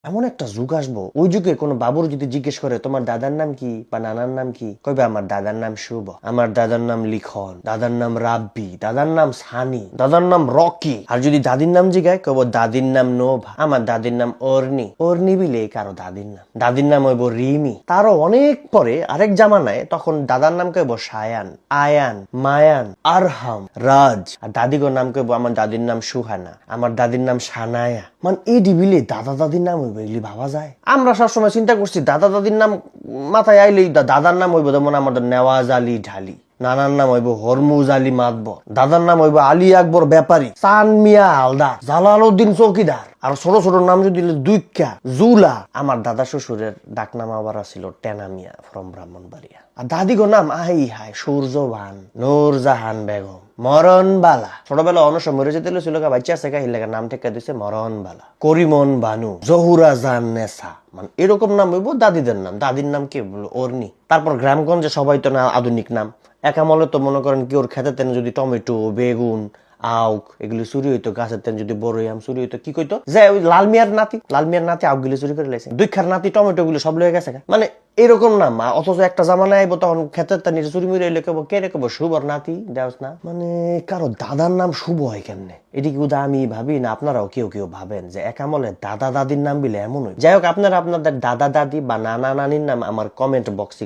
এমন একটা যুগ আসবো, ওই যুগে কোনো বাবুর যদি জিজ্ঞেস করে তোমার দাদার নাম কি বা নানার নাম কি, কইবে আমার দাদার নাম শুভ, আমার দাদার নাম লিখন, দাদার নাম রাব্বি, দাদার নাম সানি, দাদার নাম রকি। আর যদি দাদির নাম জিগায় কব দাদির নাম নোভা, আমার দাদির নাম অর্নি। অর্নি বিলে কারো দাদির নাম, দাদির নাম হইব রিমি। তারও অনেক পরে আরেক জামানায় তখন দাদার নাম কইব সায়ান, আয়ান, মায়ান, আরহাম, রাজ। আর দাদিগোর নাম কইব আমার দাদির নাম সুহানা, আমার দাদির নাম সানায়া। মানে এই ডিবিলে দাদা দাদির নাম হইব, এগুলি ভাবা যায়? আমরা সবসময় চিন্তা করছি দাদা দাদির নাম মাথায় আইলেই দাদার নাম হইব যেমন আমাদের নেওয়াজ আলী ঢালি, নানার নাম হইব হরমুজ আলী মাতবর, দাদার নাম হইব আলী আকবর ব্যাপারী, চান মিয়া হালদার, জালালউদ্দিন চৌকিদার। আর ছোট ছোট নাম যদি দুইকা, জুলা। আমার দাদা শ্বশুরের ডাকনাম আবার ছিল টেনা মিয়া ফ্রম ব্রাহ্মণবাড়িয়া। আর দাদিগো নাম আই হায় সূর্যবান, নূরজাহান বেগম, মরণবালা। ছোটবেলা অনস মরে যেতে ছিল বাচ্চা আছে হিলেগা নাম থেকে দিছে মরণবালা, করিমন বানু, জহুরা জান নেসা। মানে এরকম নাম হইব দাদিদের নাম। দাদির নাম কি বলবো অর্নি। তারপর গ্রামগঞ্জে সবাই তো না আধুনিক নাম। একামলে তো মনে করেন কি ওর খেতে তেন যদি টমেটো, বেগুন, আউক এগুলি চুরি হইতো, গাছের তেন যদি বড়ই আম চুরি হইতো, কি কইতো যে ওই লাল মিয়ার নাতি আউক গুলি চুরি করে লাইছে, দুইখার নাতি টমেটো গুলি সব লয়ে গেছে। মানে এরকম নাম। অথচ একটা জামানা আইব তখন ক্ষেতের তার নিচে চুরি মুড়ি এলে কেবো কে রে কেবো শুভর নাতি দেওস না। মানে কারো দাদার নাম শুভ হয় কেমনে? এটি কি আমি ভাবি না আপনারাও কেউ কেউ ভাবেন যে একামলে দাদা দাদির নাম বিলে এমন হয়? যাই হোক, আপনারা আপনাদের দাদা দাদি বা নানা নানির নাম আমার কমেন্ট বক্সে